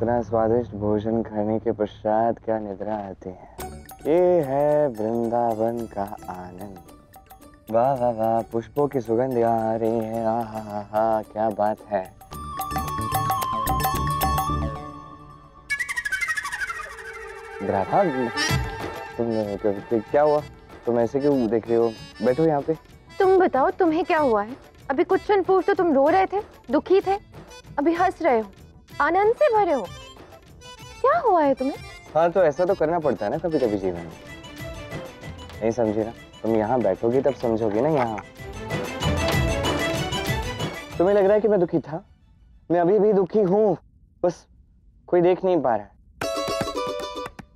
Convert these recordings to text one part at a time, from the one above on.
इतना स्वादिष्ट भोजन खाने के पश्चात क्या निद्रा आती है। ये है वृंदावन का आनंद। वाह वाह वाह, पुष्पों की सुगंध आ रही है। आहा, क्या बात है। राधा, तुम क्या हुआ? तुम ऐसे क्यों देख रही हो? बैठो यहाँ पे। तुम बताओ, तुम्हें क्या हुआ है? अभी कुछ क्षण पूर्व तो तुम रो रहे थे, दुखी थे, अभी हंस रहे हो, आनंद से भरे हो। क्या हुआ है तुम्हें? हाँ, तो ऐसा तो करना पड़ता है ना कभी कभी जीवन में। नहीं समझी ना? तुम यहाँ बैठोगी तब समझोगी ना। यहाँ तुम्हें लग रहा है कि मैं दुखी था? मैं अभी भी दुखी हूँ, बस कोई देख नहीं पा रहा है।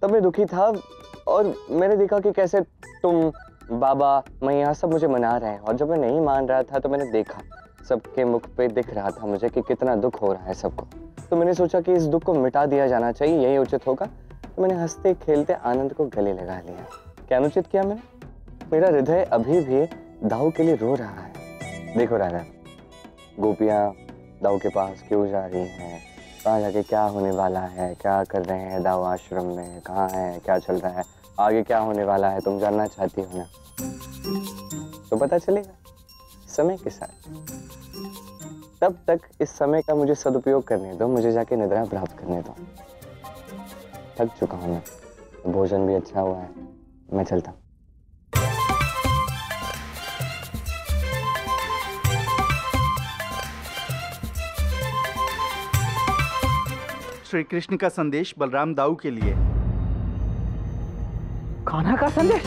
तब मैं दुखी था और मैंने देखा कि कैसे तुम, बाबा, मैया सब मुझे मना रहे हैं। और जब मैं नहीं मान रहा था तो मैंने देखा, सबके मुख पे दिख रहा था मुझे कि कितना दुख हो रहा है सबको। तो मैंने सोचा कि इस दुख को मिटा दिया जाना चाहिए, यही उचित होगा। तो मैंने हंसते खेलते आनंद को गले लगा लिया। क्या अनुचित किया मैंने? मेरा हृदय अभी भी दाऊ के लिए रो रहा है। देखो राधा, गोपियाँ दाऊ के पास क्यों जा रही हैं, कहाँ जाके क्या होने वाला है, क्या कर रहे हैं दाऊ आश्रम में, कहाँ है, क्या चल रहा है, आगे क्या होने वाला है, तुम जानना चाहती हो ना? तो पता चलेगा समय के साथ। तब तक इस समय का मुझे सदुपयोग करने दो, मुझे जाके निद्रा प्राप्त करने दो। थक चुका हूं मैं, भोजन भी अच्छा हुआ है, मैं चलता हूँ। श्री कृष्ण का संदेश बलराम दाऊ के लिए। कान्हा का संदेश?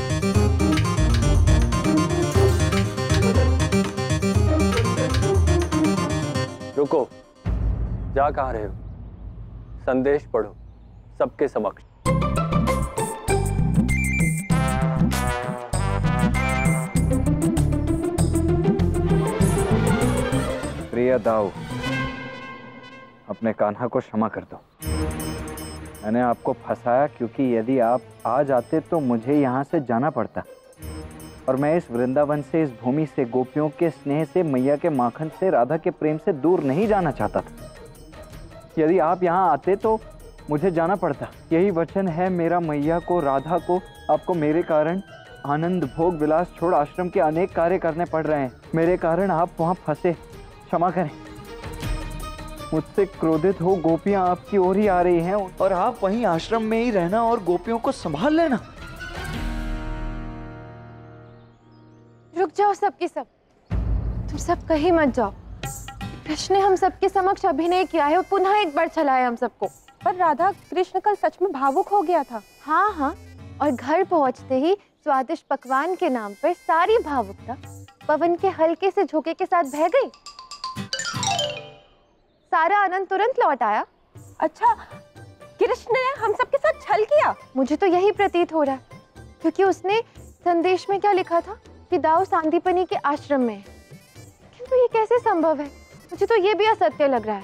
रुको, जा कहाँ रहे हो? संदेश पढ़ो सबके समक्ष। प्रिय दाऊ, अपने कान्हा को क्षमा कर दो। मैंने आपको फंसाया क्योंकि यदि आप आ जाते तो मुझे यहाँ से जाना पड़ता, और मैं इस वृंदावन से, इस भूमि से, गोपियों के स्नेह से, मैया के माखन से, राधा के प्रेम से दूर नहीं जाना चाहता था। यदि आप यहाँ आते तो मुझे जाना पड़ता। यही वचन है मेरा मैया को, राधा को। आपको मेरे कारण आनंद भोग विलास छोड़ आश्रम के अनेक कार्य करने पड़ रहे हैं। मेरे कारण आप वहाँ फंसे, क्षमा करें। मुझसे क्रोधित हो गोपियां आपकी ओर ही आ रही हैं और आप वहीं आश्रम में ही रहना और गोपियों को संभाल लेना। रुक जाओ सबके सब, तुम सब कहीं मत जाओ। कृष्ण ने हम सबके समक्ष अभिनय किया है और पुनः एक बार छलाया हम सबको। पर राधा, कृष्ण कल सच में भावुक हो गया था। हाँ हाँ, और घर पहुंचते ही स्वादिष्ट पकवान के नाम पर सारी भावुकता पवन के हल्के से झोंके के साथ बह गई। सारा आनंद तुरंत लौट आया। अच्छा, कृष्ण ने हम सबके साथ छल किया? मुझे तो यही प्रतीत हो रहा है, क्योंकि उसने संदेश में क्या लिखा था कि दाऊ सांदीपनी के आश्रम में है। किंतु ये कैसे संभव है? मुझे तो ये भी असत्य लग रहा है,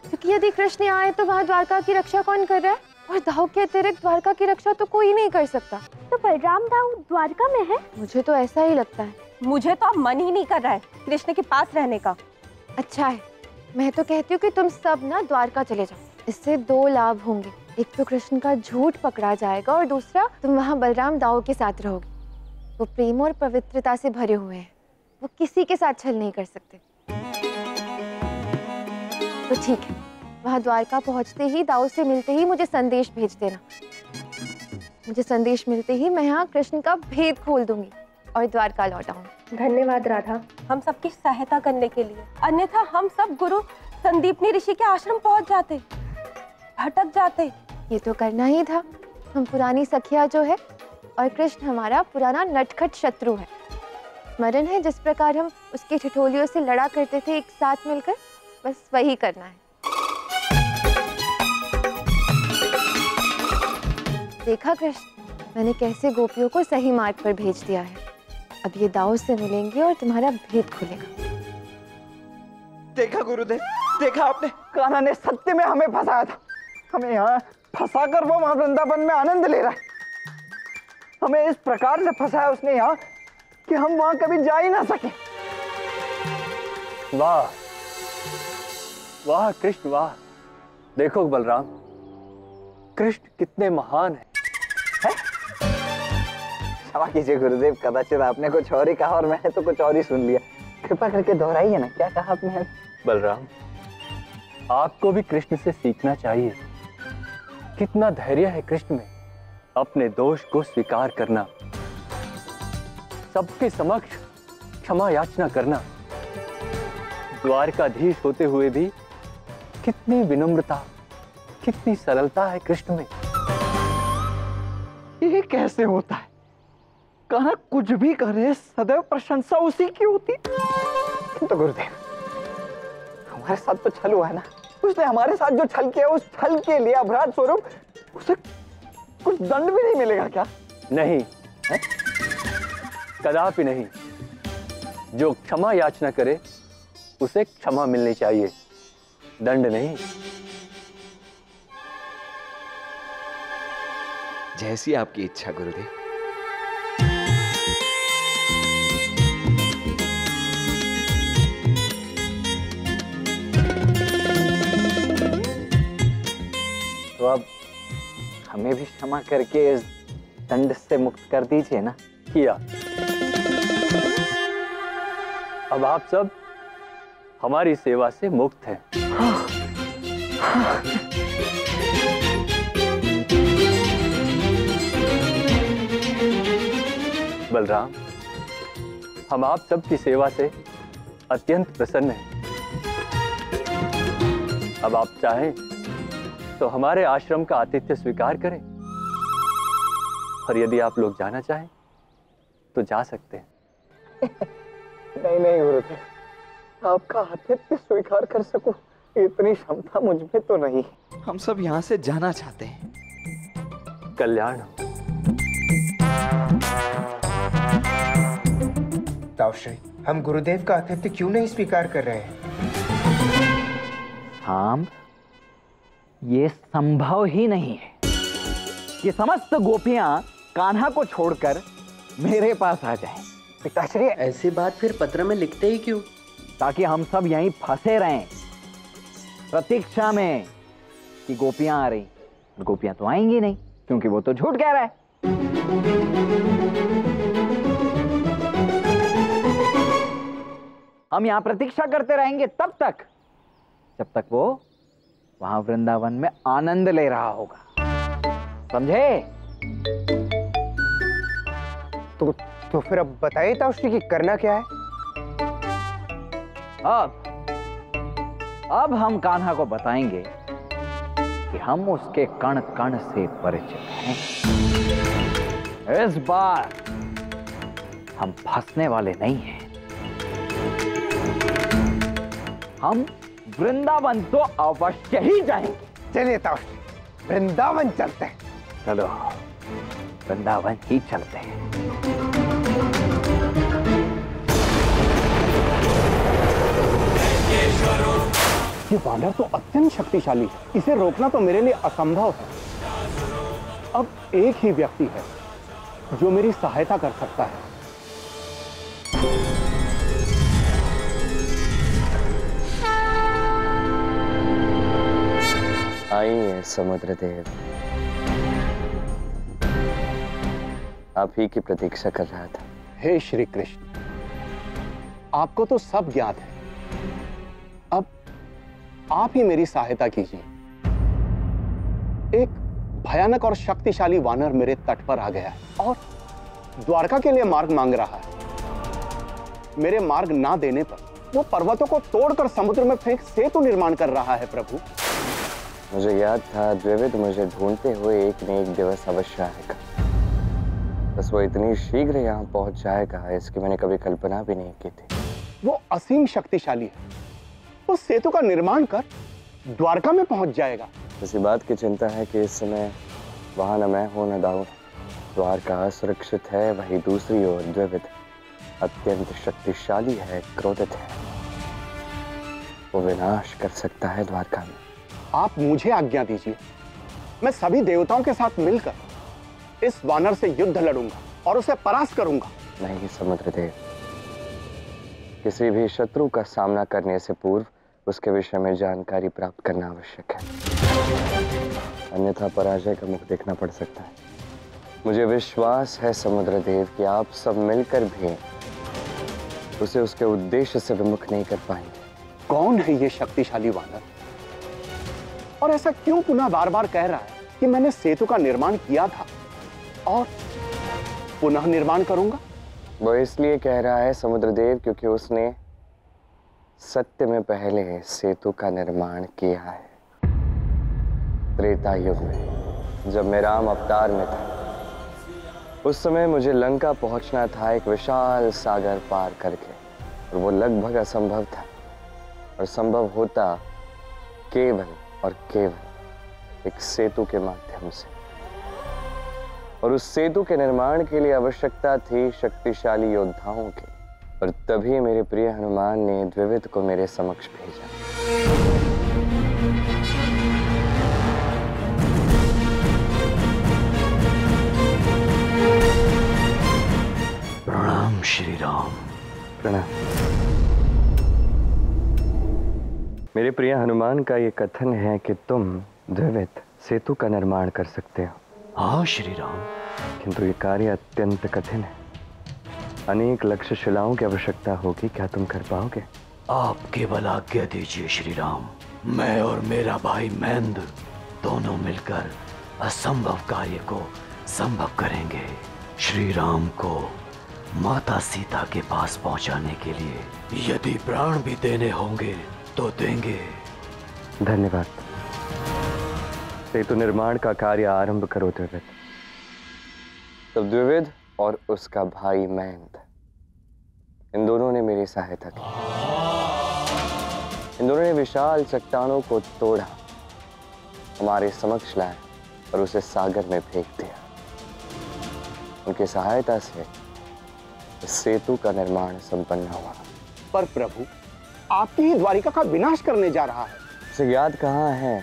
क्योंकि यदि कृष्ण आए तो वहाँ द्वारका की रक्षा कौन कर रहा है? और दाऊ के अतिरिक्त द्वारका की रक्षा तो कोई नहीं कर सकता। तो बलराम दाऊ द्वारका में है? मुझे तो ऐसा ही लगता है। मुझे तो अब मन ही नहीं कर रहा है कृष्ण के पास रहने का। अच्छा है, मैं तो कहती हूँ कि तुम सब ना द्वारका चले जाओ। इससे दो लाभ होंगे, एक तो कृष्ण का झूठ पकड़ा जाएगा और दूसरा तुम वहाँ बलराम दाऊ के साथ रहोगे। वो प्रेम और पवित्रता से भरे हुए हैं, वो किसी के साथ छल नहीं कर सकते। तो ठीक है, वहाँ द्वारका पहुँचते ही, दाऊ से मिलते ही मुझे संदेश भेज देना। मुझे संदेश मिलते ही मैं यहाँ कृष्ण का भेद खोल दूंगी और द्वारका लौट आऊंगी। धन्यवाद राधा, हम सबकी सहायता करने के लिए। अन्यथा हम सब गुरु संदीपनी ऋषि के आश्रम पहुंच जाते, भटक जाते। ये तो करना ही था। हम पुरानी सखिया जो है और कृष्ण हमारा पुराना नटखट शत्रु है। स्मरण है जिस प्रकार हम उसकी ठिठोलियों से लड़ा करते थे एक साथ मिलकर? बस वही करना है। देखा कृष्ण, मैंने कैसे गोपियों को सही मार्ग पर भेज दिया है। अब ये दाऊ से मिलेंगे और तुम्हारा भेद खुलेगा। देखा गुरुदेव, देखा आपने, कान्हा ने सत्य में हमें फंसाया था। हमें यहाँ फंसा कर वो वहां वृंदावन में आनंद ले रहा है। हमें इस प्रकार से फंसाया उसने यहाँ कि हम वहां कभी जा ही ना सके। वाह वाह कृष्ण वाह, देखो बलराम, कृष्ण कितने महान हैं। क्षमा कीजिए गुरुदेव, कदाचित आपने कुछ और ही कहा और मैंने तो कुछ और ही सुन लिया। कृपा करके दोहराइए ना, क्या कहा आपने? बलराम, आपको भी कृष्ण से सीखना चाहिए। कितना धैर्य है कृष्ण में, अपने दोष को स्वीकार करना, सबके समक्ष क्षमा याचना करना। द्वारकाधीश होते हुए भी कितनी विनम्रता, कितनी सरलता है कृष्ण में। ये कैसे होता है? कहा कुछ भी करे सदैव प्रशंसा उसी की होती। तो गुरुदेव, हमारे साथ तो छल हुआ है ना, उसने हमारे साथ जो छल किया, उस छल के लिए अपराध स्वरूप उसे कुछ दंड भी नहीं मिलेगा क्या? नहीं है? कदापि नहीं। जो क्षमा याचना करे उसे क्षमा मिलनी चाहिए, दंड नहीं। जैसी आपकी इच्छा गुरुदेव। तो अब हमें भी क्षमा करके इस दंड से मुक्त कर दीजिए ना। किया। अब आप सब हमारी सेवा से मुक्त हैं। बलराम, हम आप सबकी सेवा से अत्यंत प्रसन्न हैं। अब आप चाहें तो हमारे आश्रम का आतिथ्य स्वीकार करें, और यदि आप लोग जाना चाहें तो जा सकते हैं। नहीं नहीं गुरुदेव, आपका आतिथ्य स्वीकार कर सकूं इतनी क्षमता मुझ में तो नहीं। हम सब यहाँ से जाना चाहते हैं। कल्याण हो। ताऊश्री, हम गुरुदेव का आतिथ्य क्यों नहीं स्वीकार कर रहे हैं? हम ये संभव ही नहीं है। ये समस्त गोपियां कान्हा को छोड़कर मेरे पास आ जाएं। पिताश्री, ऐसी बात फिर पत्र में लिखते ही क्यों? ताकि हम सब यहीं फंसे रहें प्रतीक्षा में कि गोपियां आ रही। गोपियां तो आएंगी नहीं, क्योंकि वो तो झूठ कह रहा है। हम यहां प्रतीक्षा करते रहेंगे तब तक जब तक वो वहां वृंदावन में आनंद ले रहा होगा, समझे? तो फिर अब बताइए ताऊश्री कि करना क्या है? अब हम कान्हा को बताएंगे कि हम उसके कण कण से परिचित हैं। इस बार हम फंसने वाले नहीं हैं। हम वृंदावन तो अवश्य ही जाएंगे। चलिए ताऊश्री, वृंदावन चलते हैं। चलो वृंदावन ही चलते हैं। ये वानर तो अत्यंत शक्तिशाली है, इसे रोकना तो मेरे लिए असंभव है। अब एक ही व्यक्ति है जो मेरी सहायता कर सकता है। आइए समुद्र देव, आप ही की प्रतीक्षा कर रहा था। हे श्री कृष्ण, आपको तो सब ज्ञात है, अब आप ही मेरी सहायता कीजिए। एक भयानक और शक्तिशाली वानर मेरे तट पर आ गया है और द्वारका के लिए मार्ग मांग रहा है। मेरे मार्ग ना देने पर वो पर्वतों को तोड़कर समुद्र में फेंक सेतु निर्माण कर रहा है। प्रभु, मुझे याद था द्विविद मुझे ढूंढते हुए एक न एक दिवस अवश्य आएगा। बस वो इतनी शीघ्र यहाँ पहुंच जाएगा, इसकी मैंने कभी कल्पना भी नहीं की थी। वो असीम शक्तिशाली है, वो सेतु का निर्माण कर द्वारका में पहुंच जाएगा। इसी बात की चिंता है कि इस समय वहां न मैं हूं न दाऊ। द्वारका सुरक्षित है, वही दूसरी ओर द्विविद अत्यंत शक्तिशाली है, क्रोधित है। वो विनाश कर सकता है द्वारका में। आप मुझे आज्ञा दीजिए, मैं सभी देवताओं के साथ मिलकर इस वानर से युद्ध लड़ूंगा और उसे परास्त करूंगा। नहीं समुद्रदेव, किसी भी शत्रु का सामना करने से पूर्व उसके विषय में जानकारी प्राप्त करना आवश्यक है, अन्यथा पराजय का मुख देखना पड़ सकता है। मुझे विश्वास है समुद्रदेव कि आप सब मिलकर भी उसे उसके उद्देश्य से विमुख नहीं कर पाएंगे। कौन है ये शक्तिशाली वानर, और ऐसा क्यों पुनः बार बार कह रहा है कि मैंने सेतु का निर्माण किया था और पुनः निर्माण करूंगा? वो इसलिए कह रहा है समुद्रदेव क्योंकि उसने सत्य में पहले सेतु का निर्माण किया है। त्रेता युग में जब मैं राम अवतार में था, उस समय मुझे लंका पहुंचना था एक विशाल सागर पार करके, और वो लगभग असंभव था, और संभव होता केवल और केवल एक सेतु के माध्यम से। और उस सेतु के निर्माण के लिए आवश्यकता थी शक्तिशाली योद्धाओं की, और तभी मेरे प्रिय हनुमान ने द्विविद को मेरे समक्ष भेजा। प्रणाम श्री राम। प्रणाम। मेरे प्रिय हनुमान का ये कथन है कि तुम द्विविद सेतु का निर्माण कर सकते हो। हाँ श्री राम। किंतु ये कार्य अत्यंत कठिन है, अनेक लक्ष्य शिलाओं की आवश्यकता होगी। क्या तुम कर पाओगे? आप केवल आज्ञा दीजिए श्री राम। मैं और मेरा भाई महेंद्र दोनों मिलकर असंभव कार्य को संभव करेंगे। श्री राम को माता सीता के पास पहुंचाने के लिए यदि प्राण भी देने होंगे तो देंगे। धन्यवाद। सेतु निर्माण का कार्य आरंभ करो द्विविद। तब द्विविद और उसका भाई महेंद्र, इन दोनों ने मेरी सहायता की। इन दोनों ने विशाल चट्टानों को तोड़ा, हमारे समक्ष लाया और उसे सागर में फेंक दिया। उनकी सहायता से इस सेतु का निर्माण संपन्न हुआ। पर प्रभु, आपकी ही द्वारिका का विनाश करने जा रहा है। उसे याद कहाँ है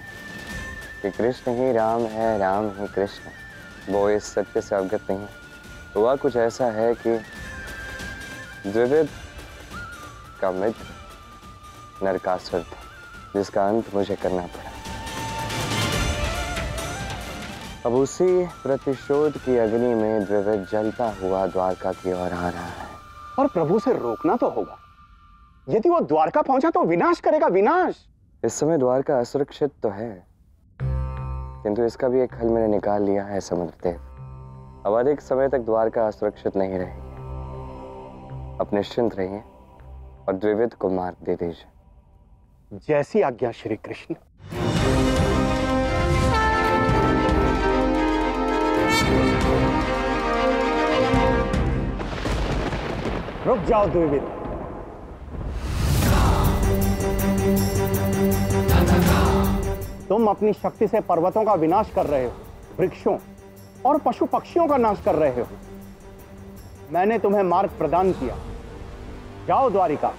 कि कृष्ण ही राम है, राम ही कृष्ण। वो इस सत्य से अवगत नहीं है। हुआ कुछ ऐसा है कि द्विविद का मित्र नरकासुर था, जिसका अंत मुझे करना पड़ा। अब उसी प्रतिशोध की अग्नि में द्विविद जलता हुआ द्वारका की ओर आ रहा है। पर प्रभु से रोकना तो होगा। यदि वो द्वारका पहुंचा तो विनाश करेगा, विनाश। इस समय द्वारका असुरक्षित तो है, किंतु इसका भी एक हल मैंने निकाल लिया है समुद्रदेव। अब अधिक समय तक द्वारका असुरक्षित नहीं रहेगी। अब निश्चिंत रहिए और द्विविद को मार्ग दे दीजिए। जैसी आज्ञा श्री कृष्ण। रुक जाओ द्विविद। तुम अपनी शक्ति से पर्वतों का विनाश कर रहे हो, वृक्षों और पशु पक्षियों का नाश कर रहे हो। मैंने तुम्हें मार्ग प्रदान किया, जाओ द्वारिका।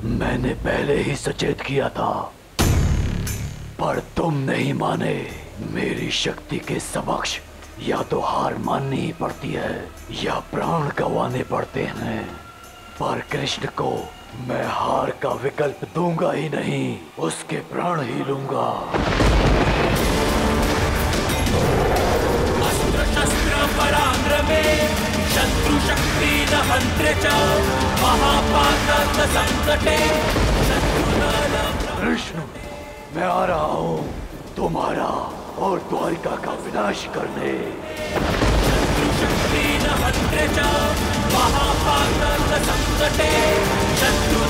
मैंने पहले ही सचेत किया था, पर तुम नहीं माने। मेरी शक्ति के समक्ष या तो हार माननी ही पड़ती है या प्राण गंवाने पड़ते हैं, पर कृष्ण को मैं हार का विकल्प दूंगा ही नहीं, उसके प्राण ही लूंगा। अस्त्र शस्त्र पराक्रमे शत्रु शक्ति न हन्त्रे च महापातक संकटे कृष्ण, मैं आ रहा हूँ तुम्हारा और द्वारिका का विनाश करने। शत्रु शक्ति न हन्त्रे च महापातक संकटे शत्रु